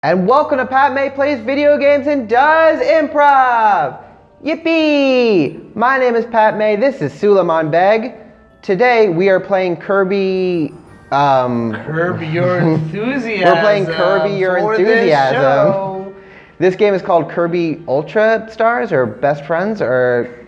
And welcome to Pat May Plays Video Games and Does Improv! Yippee! My name is Pat May, this is Suleiman Beg. Today we are playing Kirby... Curb Your Enthusiasm. We're playing Kirby Your Enthusiasm. This game is called Kirby Ultra Stars, or Best Friends, or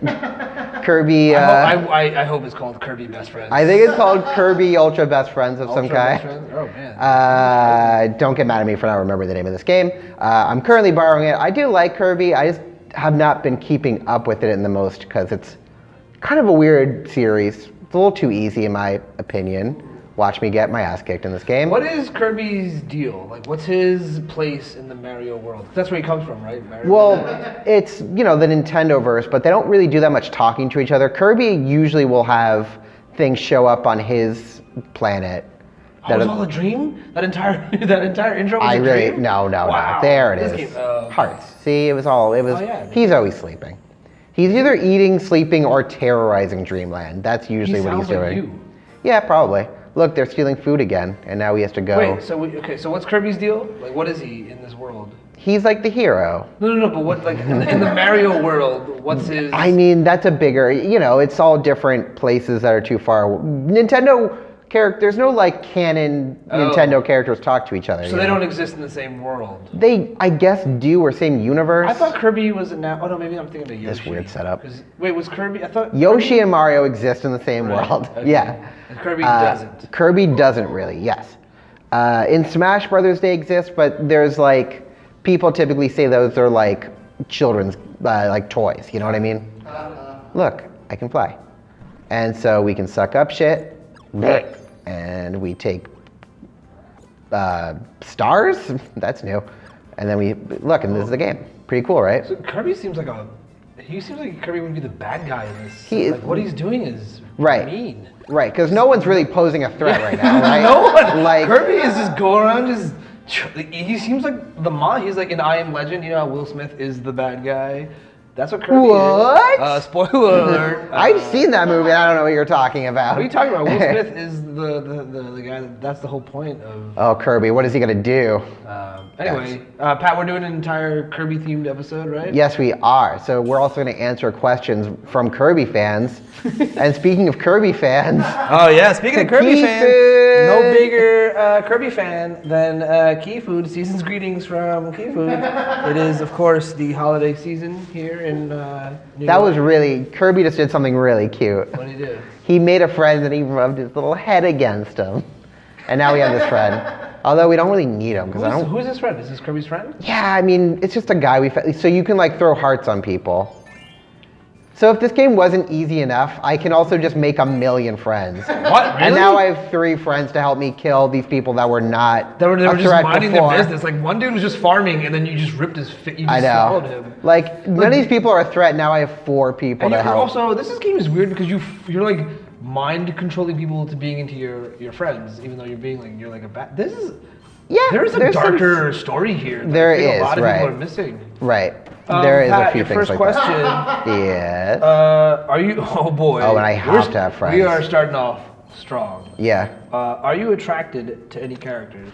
Kirby... I hope it's called Kirby Best Friends. I think it's called Kirby Ultra Best Friends of some kind. Oh, man. Don't get mad at me for not remembering the name of this game. I'm currently borrowing it. I do like Kirby. I just have not been keeping up with it in the most because it's kind of a weird series. It's a little too easy in my opinion. Watch me get my ass kicked in this game. What is Kirby's deal? Like, what's his place in the Mario world? That's where he comes from, right? It's, you know, the Nintendo-verse, but they don't really do that much talking to each other. Kirby usually will have things show up on his planet. That was all a dream? That entire intro was a dream? No. There it is. Hearts. See, he's always sleeping. He's either eating, sleeping, or terrorizing Dreamland. That's usually what he's doing. Like you. Yeah, probably. Look, they're stealing food again, and now he has to go. Wait, so what's Kirby's deal? Like, what is he in this world? He's like the hero. No, but what, like, in the Mario world, what's his... I mean, that's a bigger, you know, it's all different places that are too far. Nintendo character, there's no, like, canon Nintendo characters talk to each other. So they don't exist in the same world? They, I guess, do, or same universe. I thought Kirby was oh no, maybe I'm thinking of Yoshi. This weird setup. Wait, was Kirby, I thought... Yoshi and Mario exist in the same world. Okay. Yeah. And Kirby doesn't. Kirby doesn't really, yes. In Smash Brothers they exist, but there's like, people typically say those are like children's like toys, you know what I mean? Look, I can fly. And so we can suck up shit, and we take stars, that's new. And then we, look, and this is the game. Pretty cool, right? So Kirby seems like Kirby would be the bad guy in this. Like, what he's doing is mean. Right, because no one's really posing a threat right now, right? No one. Like, Kirby is just going around he seems like he's like in I Am Legend, you know how Will Smith is the bad guy? That's what Kirby is. Spoiler alert. I've seen that movie, I don't know what you're talking about. What are you talking about? Will Smith is the guy, that's the whole point of... Oh, Kirby, what is he gonna do? Anyway, Pat, we're doing an entire Kirby-themed episode, right? Yes, we are. So we're also gonna answer questions from Kirby fans. And speaking of Kirby fans... Oh yeah, speaking of Kirby fans, no Food. bigger Kirby fan than Key Food. Season's greetings from Key Food. It is, of course, the holiday season here in New York. That was really, Kirby just did something really cute. What did he do? He made a friend and he rubbed his little head against him. And now we have this friend. Although we don't really need him. Who's this friend? Is this Kirby's friend? Yeah, I mean, it's just a guy so you can like throw hearts on people. So if this game wasn't easy enough, I can also just make 1,000,000 friends. What, really? And now I have 3 friends to help me kill these people that were not They were just minding before. their business. Like, one dude was just farming, and then you just ripped his face. You just swallowed him. Like, none of these people are a threat. Now I have 4 people to help. Also, this game is weird because you're like mind controlling people to being into your friends, even though you're like a bad. This is there's a darker story here. There is, a lot of people are missing. Right. There is Pat, a few things like that. First question. Yes. Are you? Oh boy. Oh, and I have to have friends. We are starting off strong. Yeah. Are you attracted to any characters?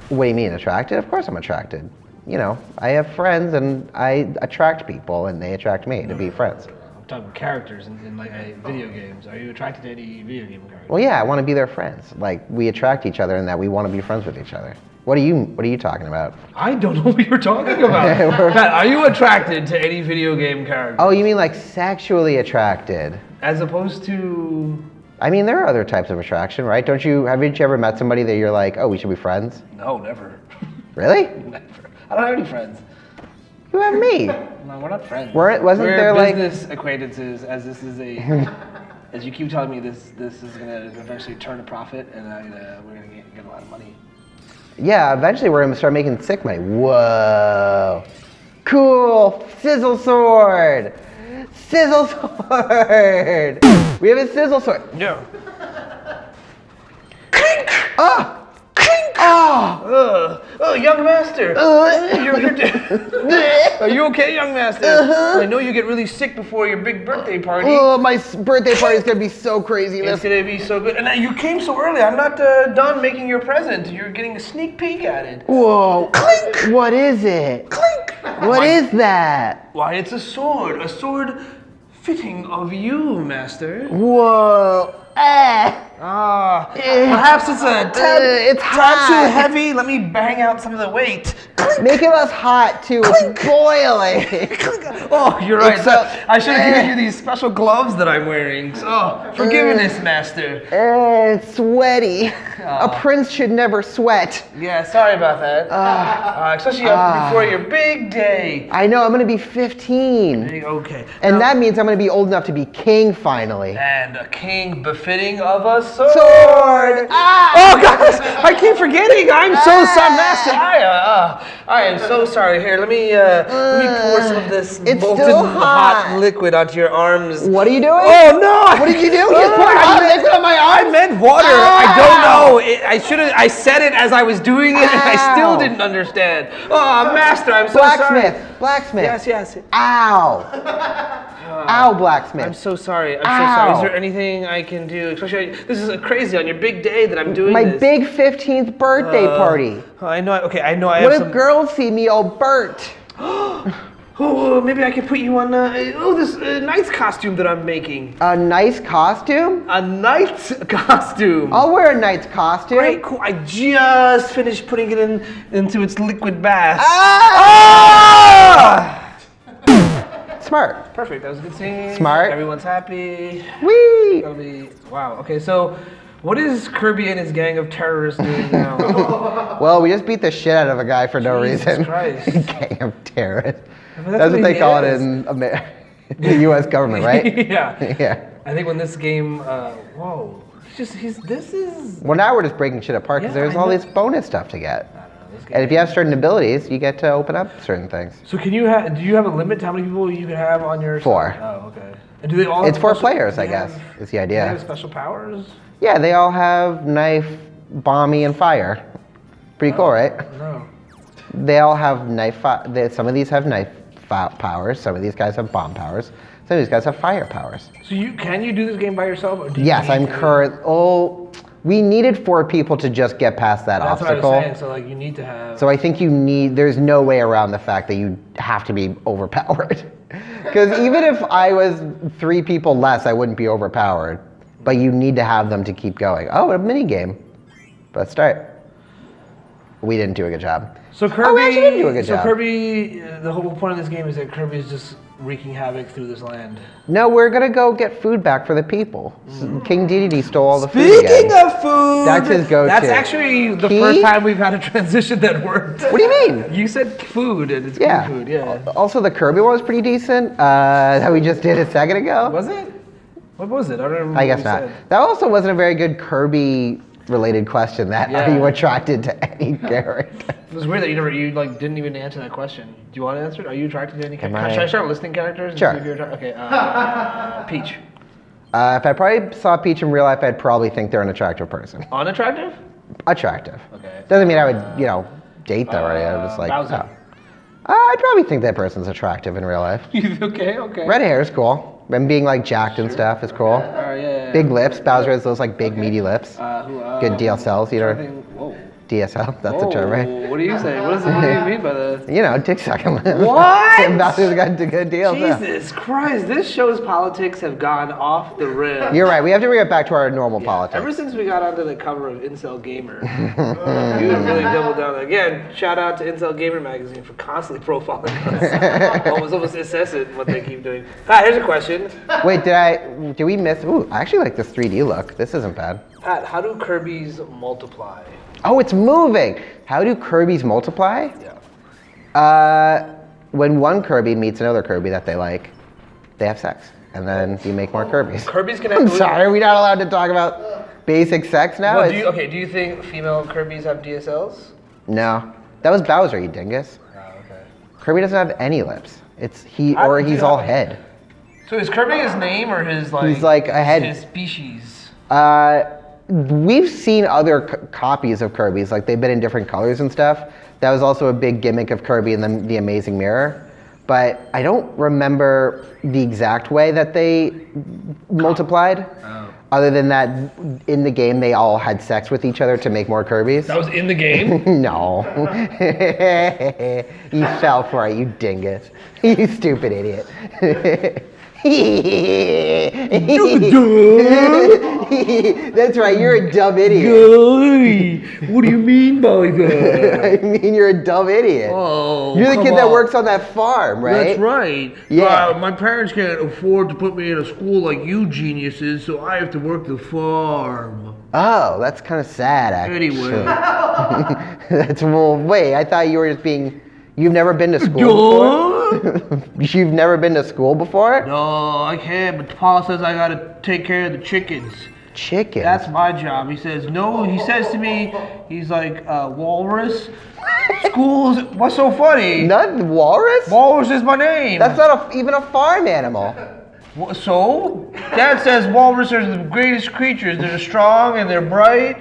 What do you mean attracted? Of course I'm attracted. You know, I have friends and I attract people and they attract me to be friends. I'm talking characters in like video games. Are you attracted to any video game characters? Well, yeah, I want to be their friends. Like, we attract each other in that we want to be friends with each other. What are you talking about? I don't know what you're talking about. Pat, are you attracted to any video game character? Oh, you mean like sexually attracted? As opposed to... I mean, there are other types of attraction, right? Haven't you ever met somebody that you're like, oh, we should be friends? No, never. Really? Never. I don't have any friends. You have me. No, we're not friends. We're business acquaintances, as this is a... as you keep telling me this is going to eventually turn a profit, and we're going to get a lot of money. Yeah, eventually we're gonna start making sick money. Whoa. Cool. Sizzle sword. Sizzle sword. We have a sizzle sword. Yeah. Clink. Ah. Clink. Ah. Oh, young master. Are you okay, young master? I know you get really sick before your big birthday party. Oh, my birthday party is gonna be so crazy. It's gonna be so good. And you came so early. I'm not done making your present. You're getting a sneak peek at it. Whoa. Clink. What is it? Clink. What is that? Why, it's a sword. A sword fitting of you, master. Whoa. Perhaps it's a tad it's too hot. heavy. Let me bang out some of the weight. Make it less hot too. It's boiling. Oh, you're right. It's I should have given you these special gloves that I'm wearing. So, forgiveness, master. It's sweaty. A prince should never sweat. Yeah, sorry about that. Especially before your big day. I know, I'm gonna be 15. Okay. And that means I'm gonna be old enough to be king finally. And a king befitting of a sword. Sword! Oh gosh, I keep forgetting. I'm so sorry, master. I am so sorry. Here, let me pour some of this molten hot liquid onto your arms. What are you doing? Oh no! What did you do? You just poured hot liquid on my arms? I meant water. I don't know. I said it as I was doing it, and I still didn't understand. Oh, master, I'm so sorry. Blacksmith. Yes. Ow. Ow, blacksmith. I'm so sorry. I'm so sorry. Is there anything I can do? Especially, this is crazy on your big day that I'm doing My this. big 15th birthday party. I know. Okay, I know. I What have if girls see me all burnt? Oh, maybe I can put you on this knight's costume that I'm making. A nice costume? A knight's costume. I'll wear a knight's costume. Great, cool. I just finished putting it into its liquid bath. Smart. Perfect. That was a good scene. Smart. Everyone's happy. Whee! Wow. Okay, so what is Kirby and his gang of terrorists doing now? Well, we just beat the shit out of a guy for no reason. Christ. Gang of terrorists. That's That's what they call it is. in the U.S. government, right? Yeah. Yeah. I think when this game, whoa, this is. Well, now we're just breaking shit apart because there's all this bonus stuff to get. And if you have certain abilities, you get to open up certain things. So do you have a limit to how many people you can have on your? 4. Oh, okay. And do they all? It's 4 players, I guess, is the Do they idea. have special powers? Yeah, they all have knife, bomby, and fire. Pretty cool, right? No. They all have some of these have knife powers, some of these guys have bomb powers, some of these guys have fire powers. So can you do this game by yourself? Or do you Yes, we needed 4 people to just get past that That's obstacle. what I was saying, so you need to have. So I think there's no way around the fact that you have to be overpowered. Because even if I was 3 people less, I wouldn't be overpowered. But you need to have them to keep going. Oh, a mini game. Let's start. We didn't do a good job. So Kirby, we actually didn't do a good job. Kirby, the whole point of this game is that Kirby is just wreaking havoc through this land. No, we're gonna go get food back for the people. King Dedede stole all the food again. Speaking of food, That's his go-to. That's actually the Key? first time we've had a transition that worked. What do you mean? You said food, and it's Yeah. food. Yeah. Also, the Kirby one was pretty decent. That we just did a second ago. Was it? What was it? I don't remember. I what guess you not. said. That also wasn't a very good Kirby-related question. Are Yeah. you attracted to any character? It was weird that you didn't even answer that question. Do you want to answer it? Are you attracted to any character? I? Should I start listing characters? and Sure. see if you're okay. Peach. If I probably saw Peach in real life, I'd probably think they're an attractive person. Unattractive? Attractive. Okay. Doesn't mean I would, date them or anything. I'm just like, Bowser. oh. I'd probably think that person's attractive in real life. Okay. Red hair is cool. And being jacked and stuff is cool. Yeah. Big lips. Bowser has those big meaty lips. Good DSLs, Whoa. DSL, that's the term, right? What do you say? What do you mean by that? Dick sucking lips. What? Bowser's got a good DSL. Jesus Christ, this show's politics have gone off the rails. You're right. We have to bring it back to our normal politics. Ever since we got onto the cover of Incel Gamer, you have really doubled down. Again, shout out to Incel Gamer magazine for constantly profiling us. almost incessant what they keep doing. Pat, here's a question. Wait, did we miss? Ooh, I actually like this 3D look. This isn't bad. Pat, how do Kirby's multiply? Oh, it's moving. How do Kirby's multiply? Yeah. When one Kirby meets another Kirby that they like, they have sex. And then you make more Kirby's. Kirby's gonna I'm sorry, are we not allowed to talk about basic sex now? Well, do you think female Kirby's have DSLs? No. That was Bowser, you dingus. Oh, okay. Kirby doesn't have any lips. He's all head. So is Kirby his name or his He's like a head. His species? we've seen other copies of Kirby's, like they've been in different colors and stuff. That was also a big gimmick of Kirby and the Amazing Mirror. But I don't remember the exact way that they multiplied. Oh. Other than that, in the game, they all had sex with each other to make more Kirbys. That was in the game? No. You fell for it, you dingus. You stupid idiot. That's right, you're a dumb idiot. What do you mean by that? I mean, you're a dumb idiot. Oh, you're the kid that works on that farm, right? That's right. Yeah. My parents can't afford to put me in a school like you geniuses, so I have to work the farm. Oh, that's kind of sad, actually. Anyway. Well, wait, I thought you were just being... You've never been to school before? You've never been to school before? No, I can't, but Pa says I gotta take care of the chickens. Chickens? That's my job. He says, no, he says to me, he's like, walrus? Schools, what's so funny? Not walrus? Walrus is my name. That's not even a farm animal. So? Dad says walrus are the greatest creatures. They're strong and they're bright.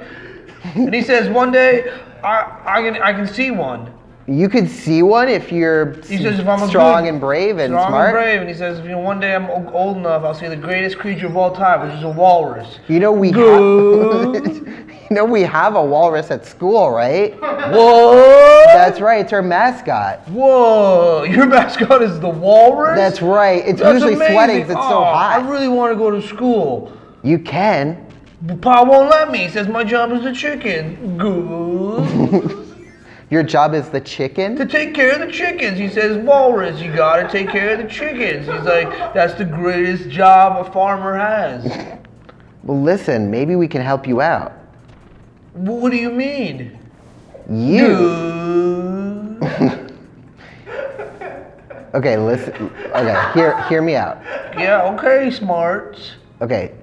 And he says, one day, I can see one. You could see one if you're strong and brave and smart? Strong and brave, and he says, one day I'm old enough, I'll see the greatest creature of all time, which is a walrus. You know we have a walrus at school, right? What? That's right, it's our mascot. Whoa, your mascot is the walrus? That's right, it's usually amazing. Sweating because it's so hot. I really want to go to school. You can. But Pa won't let me, he says my job is the chicken. Good. Your job is the chicken? To take care of the chickens. He says, walrus, you gotta take care of the chickens. He's like, that's the greatest job a farmer has. Well, listen, maybe we can help you out. Well, what do you mean? You. Okay, listen. Okay, hear me out. Yeah, okay, smarts. Okay.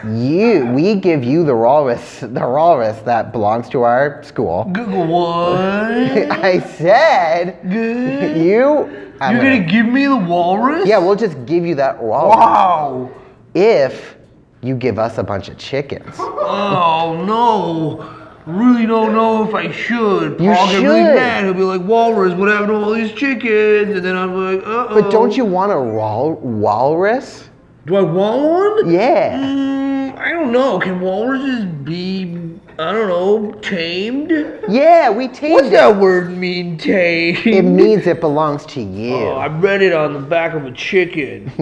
We give you the walrus that belongs to our school. What? I said good. You're gonna give me the walrus? Yeah, we'll just give you that walrus. Wow. If you give us a bunch of chickens. Oh no. Really don't know if I should. You I'll should. get really mad. He'll be like, walrus, what happened to all these chickens? And then I'm like, uh-oh. But don't you want a walrus? Do I want one? Yeah. I don't know. Can walruses be, I don't know, tamed? Yeah, we tamed What's that word mean, tamed? It means it belongs to you. Oh, I read it on the back of a chicken.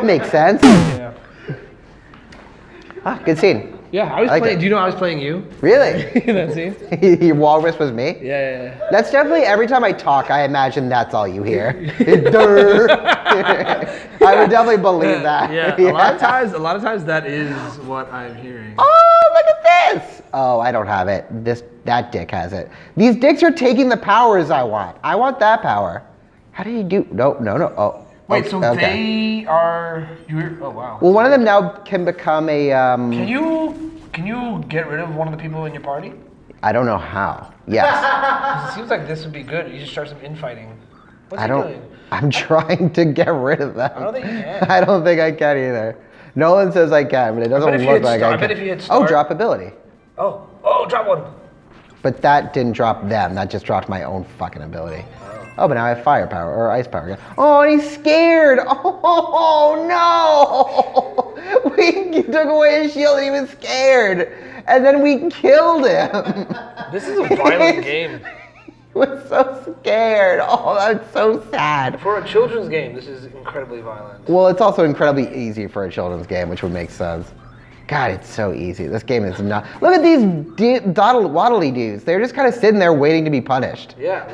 Makes sense. Yeah. Ah, good scene. Yeah, I was playing. Do you know I was playing you? Really? In that scene? Your walrus was me? Yeah. That's definitely, every time I talk, I imagine that's all you hear. I would definitely believe that. Yeah, a lot of times that is what I'm hearing. Oh, look at this! Oh, I don't have it. That dick has it. These dicks are taking the powers I want. I want that power. How did he do? No. Oh. Wait, so they are. Oh wow. Well, one of them now can become a. Can you get rid of one of the people in your party? I don't know how. Yes. It seems like this would be good. You should start some infighting. What's he doing? I'm trying to get rid of them. I don't think you can. I don't think I can either. Nolan says I can, but it doesn't look like I can. I bet if you hit start. Oh, drop ability. Oh, drop one. But that didn't drop them. That just dropped my own fucking ability. Oh, but now I have firepower or ice power again. Oh, and he's scared. Oh no! We took away his shield and he was scared, and then we killed him. This is a violent game. He was so scared. Oh, that's so sad. For a children's game, this is incredibly violent. Well, it's also incredibly easy for a children's game, which would make sense. God, it's so easy. This game is not. Look at these waddly dudes. They're just kind of sitting there waiting to be punished. Yeah.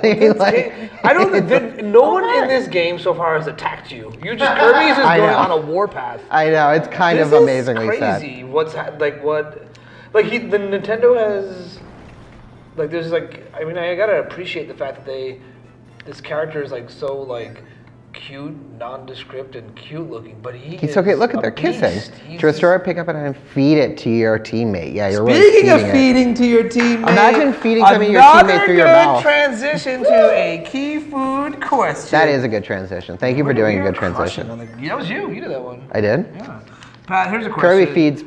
I don't think no one in this game so far has attacked you. You just Kirby's is going on a warpath. I know, it's kind of amazingly crazy. sad. The Nintendo has there's I gotta appreciate the fact that this character is so cute, nondescript, and cute looking, but he's okay. Look at they're kissing. To restore it, pick up and feed it to your teammate. Yeah, you're Speaking of feeding to your teammate, imagine feeding some of your teammate through your mouth. Another good transition to a key food question. That is a good transition. Thank you for doing a good transition. That was you. You did that one. I did? Yeah. Pat, here's a question. Kirby feeds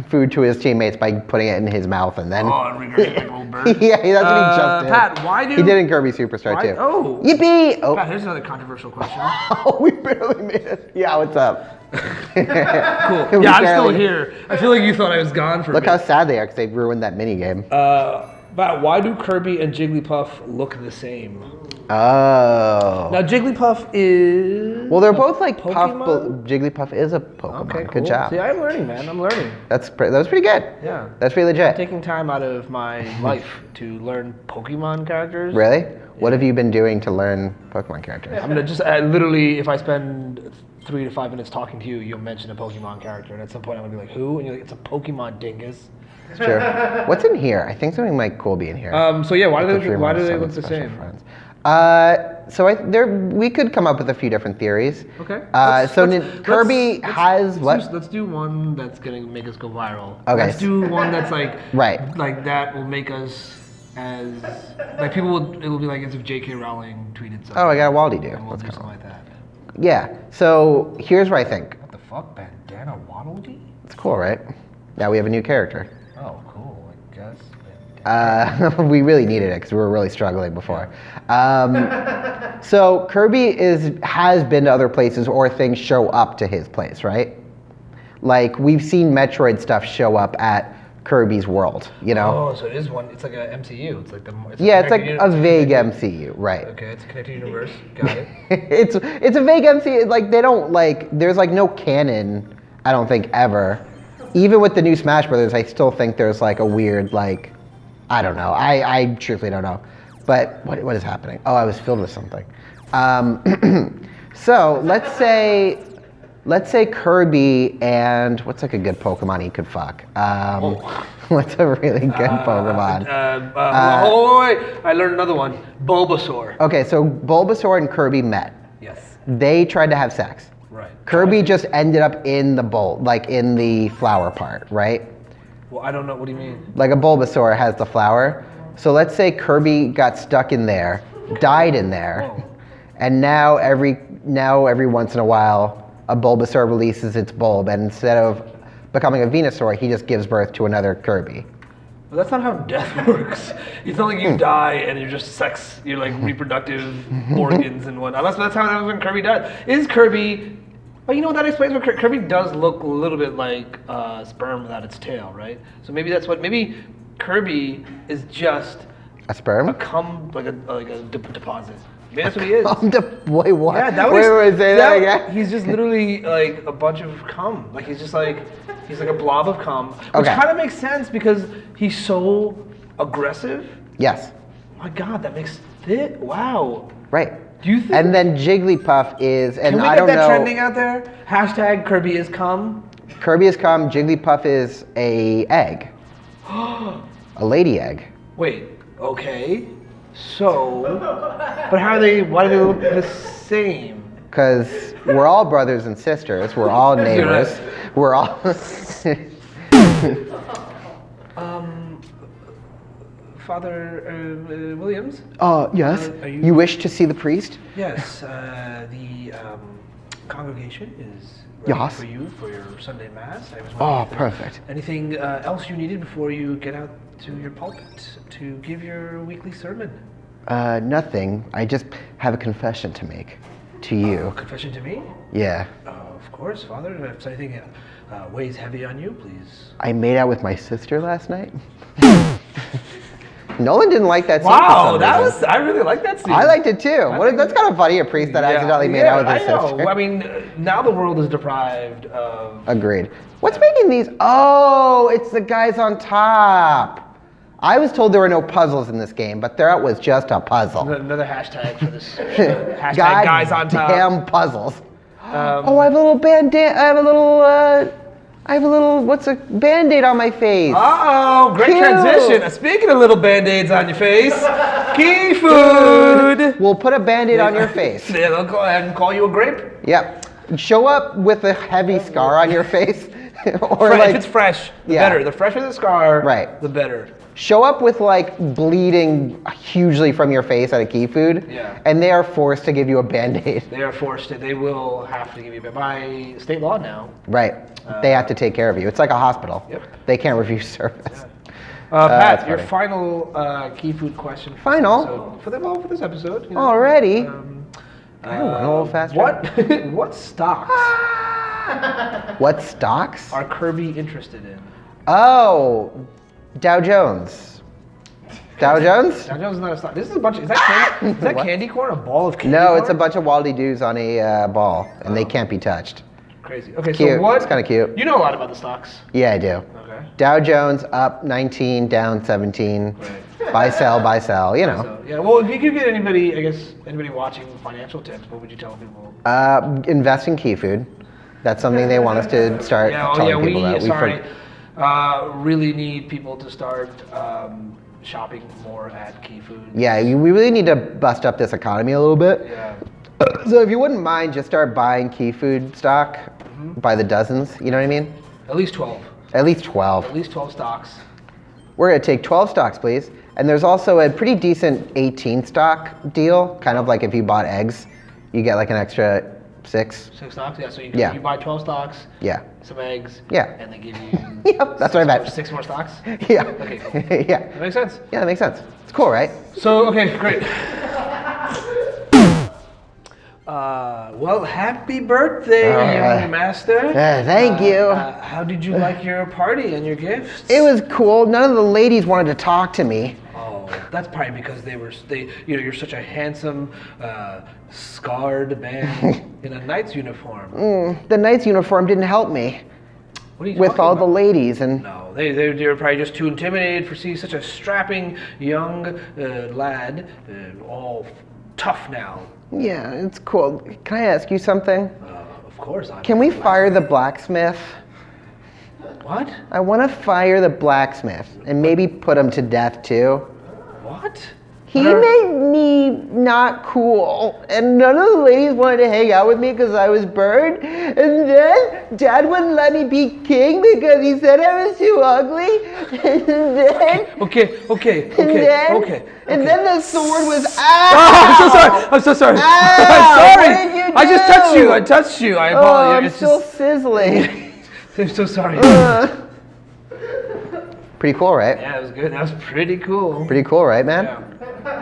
food to his teammates by putting it in his mouth and then. Oh, and regurgitate like a little bird. Yeah, that's what he just did. Pat, why do he did in Kirby Superstar too? Oh, Yippee! Oh. Pat, here's another controversial question. Oh, we barely made it. Yeah, what's up? Cool. Yeah, I'm still here. I feel like you thought I was gone for a Look bit. how sad they are because they ruined that mini game. Pat, why do Kirby and Jigglypuff look the same? Oh. Now Jigglypuff is. Well, they're both like Puff, Pokemon? but Jigglypuff is a Pokemon. Okay, cool. Good job. See, I'm learning, man. I'm learning. That was pretty good. Yeah. That's pretty legit. Taking time out of my life to learn Pokemon characters. Really? What have you been doing to learn Pokemon characters? I'm gonna just literally, if I spend 3 to 5 minutes talking to you, you'll mention a Pokemon character, and at some point I'm gonna be like, who? And you're like, it's a Pokemon dingus. Sure. What's in here? I think something might cool be in here. So yeah, why do The they look the special same? friends. We could come up with a few different theories. Okay. Kirby has what? Let's do one that's gonna make us go viral. Okay. Let's do one that's like Right. like that will make us as like people will. It will be like as if J.K. Rowling tweeted something. Oh, I got a Waldy do. And we'll Let's do go. something like that. Yeah. So here's what I think. What the fuck, Bandana Waddle Dee? It's cool, right? Now we have a new character. Oh, cool. I guess. We really needed it because we were really struggling before. So Kirby has been to other places or things show up to his place, right? Like we've seen Metroid stuff show up at Kirby's world, you know? Oh, so it is one. It's like a MCU. It's like the. It's like a vague MCU, right? Okay, it's a connected universe. Got it. it's a vague MCU. Like they don't like. There's like no canon. I don't think ever. Even with the new Smash Brothers, I still think there's like a weird like. I don't know. I truthfully don't know. But what is happening? Oh, I was filled with something. So let's say Kirby and what's like a good Pokemon he could fuck? What's a really good Pokemon? Wait. I learned another one. Bulbasaur. Okay, so Bulbasaur and Kirby met. Yes. They tried to have sex. Right. Kirby just ended up in the bowl, like in the flower part, right? Well, I don't know. What do you mean? Like a Bulbasaur has the flower. So let's say Kirby got stuck in there, died in there, and now every once in a while, a Bulbasaur releases its bulb, and instead of becoming a Venusaur, he just gives birth to another Kirby. Well, that's not how death works. It's not like you die and you're just sex, you're like reproductive organs and whatnot. That's how that was when Kirby died. Is Kirby? Well, you know that explains what Kirby does look a little bit like sperm without its tail, right? So maybe that's what. Maybe Kirby is just A sperm? a cum, like a deposit. Maybe that's what he is. Wait, what? Yeah, that wait, say that again? He's just literally like a bunch of cum. Like he's like a blob of cum, which Okay. kind of makes sense because he's so aggressive. Yes. My God, that makes it. Wow. Right. Do you think? And then Jigglypuff is, and Can we I get don't that know. trending out there? Hashtag Kirby is cum. Kirby has come. Jigglypuff is a egg. A lady egg. Wait. Okay. So, but how are they? Why do they look the same? Because we're all brothers and sisters. We're all neighbors. We're all. Father Williams. Yes. Are You wish to see the priest? Yes, the congregation is ready Yes. for you for your Sunday Mass. I was Oh, wondering if there's perfect. anything else you needed before you get out to your pulpit to give your weekly sermon? Nothing. I just have a confession to make to you. Confession to me? Yeah. Of course, Father. If anything weighs heavy on you, please. I made out with my sister last night. Nolan didn't like that scene. Wow, I really like that scene. I liked it too. That's kind of funny. A priest that accidentally made out with his sister. I mean, now the world is deprived of. Agreed. What's making these? Oh, it's the guys on top. I was told there were no puzzles in this game, but that was just a puzzle. Another hashtag for this. Hashtag guys on top. Damn puzzles. Oh, I have a little band-aid. I have a little. What's a band-aid on my face? Uh-oh, great Cute. transition. Speaking of little band-aids on your face, key food. We'll put a band-aid on your face. Yeah, they'll go ahead and call you a grape. Yep. Show up with a heavy scar on your face. Or If it's fresh, the better. The fresher the scar, Right. the better. Show up with like bleeding hugely from your face out of key food, and they are forced to give you a Band-Aid. They are forced to. They will have to give you by state law now. Right. They have to take care of you. It's like a hospital. Yep. They can't refuse service. Pat, your final key food question. For this episode. You know, already. I don't want a little faster. What stocks? What stocks? Are Kirby interested in? Oh, Dow Jones. Dow Jones? Dow Jones is not a stock. This is a bunch. Is that candy corn? A ball of candy corn? No, it's a bunch of Waldy-Doos on a ball, and they can't be touched. Crazy. Okay, cute. So what? It's kind of cute. You know a lot about the stocks. Yeah, I do. Okay. Dow Jones up 19, down 17. Right. Buy, sell, you know. So, yeah. Well, if you could get anybody watching financial tips, what would you tell people? Invest in key food. That's something they want us to start telling people about. Really need people to start shopping more at key food. Yeah, we really need to bust up this economy a little bit. Yeah. So if you wouldn't mind, just start buying key food stock by the dozens. You know what I mean? At least 12. At least 12. At least 12 stocks. We're gonna take 12 stocks, please. And there's also a pretty decent 18 stock deal. Kind of like if you bought eggs, you get like an extra 6. 6 stocks, yeah. So you buy 12 stocks. Yeah. Some eggs. Yeah. And they give you. Yep, that's what I meant. 6 more stocks. Yeah. Okay. Cool. Yeah. That makes sense. Yeah, that makes sense. It's cool, right? So okay, great. Well, happy birthday, young master. Thank you. How did you like your party and your gifts? It was cool. None of the ladies wanted to talk to me. Oh, that's probably because you're such a handsome, scarred man in a knight's uniform. The knight's uniform didn't help me. What are you with talking all about? the ladies and. No, they're probably just too intimidated for seeing such a strapping young lad, all tough now. Yeah, it's cool. Can I ask you something? Of course. Can we fire the blacksmith? What? I want to fire the blacksmith and maybe put him to death too. What? He made me not cool, and none of the ladies wanted to hang out with me because I was burned. And then Dad wouldn't let me be king because he said I was too ugly. And then Okay. And then the sword was I'm so sorry. I'm sorry. What did you do? I just touched you. I apologize. I'm still sizzling. I'm so sorry. Pretty cool, right? Yeah, it was good. That was pretty cool. Pretty cool, right, man? Yeah.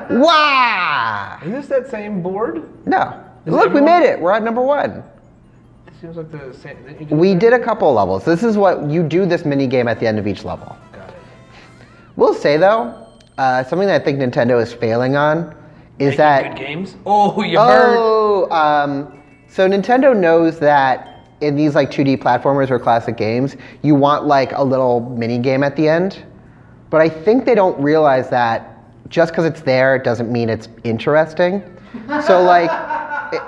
Wow! Is this that same board? No. Look, we made it. We're at number 1. It seems like the same. We did a couple levels. This is what you do this mini game at the end of each level. Got it. We'll say though, something that I think Nintendo is failing on is Making that. good games. Oh, you heard. So Nintendo knows that in these like 2D platformers or classic games, you want like a little mini game at the end. But I think they don't realize that just because it's there doesn't mean it's interesting. So like,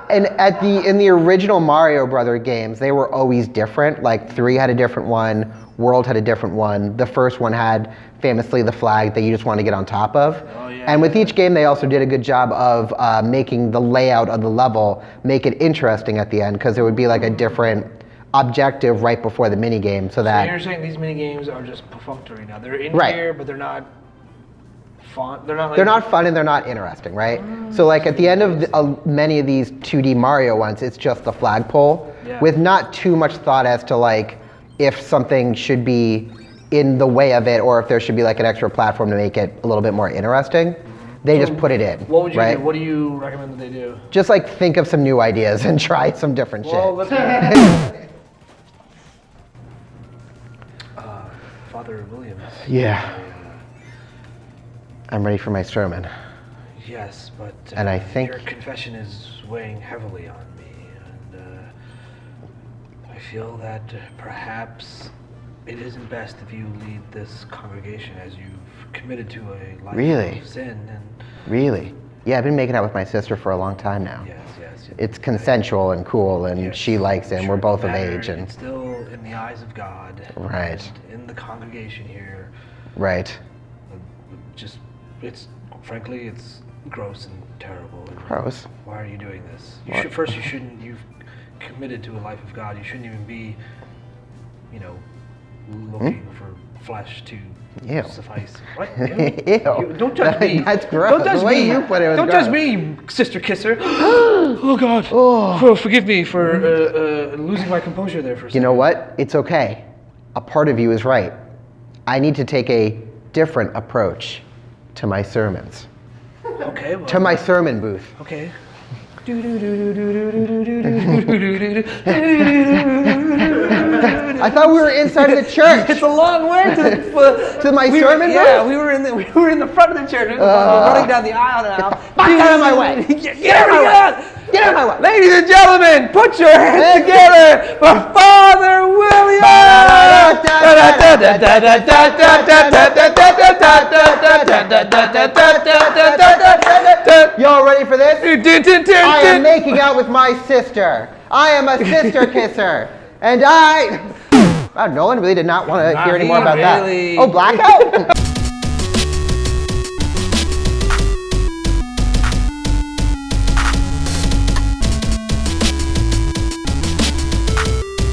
and in the original Mario Brother games, they were always different. Like 3 had a different one, World had a different one. The first one had famously the flag that you just want to get on top of. Oh, yeah. And with each game, they also did a good job of making the layout of the level make it interesting at the end, because there would be like a different objective right before the mini game, so that. So you're saying these mini games are just perfunctory now? They're in Right. here, but they're not fun. They're not. Like, They're not fun and they're not interesting, right? So like at the end of many of these 2D Mario ones, it's just the flagpole with not too much thought as to like if something should be in the way of it or if there should be like an extra platform to make it a little bit more interesting. They just put it in. What would you right? do? What do you recommend that they do? Just like think of some new ideas and try some different Well, shit. let's Father Williams. Yeah. I'm ready for my sermon. Yes, but And I think- your confession is weighing heavily on me, and I feel that perhaps it isn't best if you lead this congregation as you've committed to a life Really? of sin. And Really? Yeah, I've been making out with my sister for a long time now. yes. It's consensual and cool, and Yes, she likes him. sure, We're both of matter, age, and it's still in the eyes of God. Right. And in the congregation here, right. just it's frankly it's gross and terrible. And Gross. why are you doing this? What? First, you shouldn't. You've committed to a life of God. You shouldn't even be, looking for flesh to Ew. suffice. What? Ew. Don't judge me. That's gross. Don't judge The way me. you put it was Don't gross. judge me, you sister kisser. Oh God. Oh, forgive me for losing my composure there for a second. You know what? It's okay. A part of you is right. I need to take a different approach to my sermons. Okay. Well, To my sermon booth. okay. I thought we were inside of the church. It's a long way To my sermon Yeah, booth? we were in the front of the church. We were running down the aisle now. Get out of my way. Get out of my way. Get out of my way. Ladies and gentlemen, put your hands together for Father William. Y'all ready for this? I am making out with my sister. I am a sister kisser. And no one really did not want to hear any more about really. that. Oh, blackout?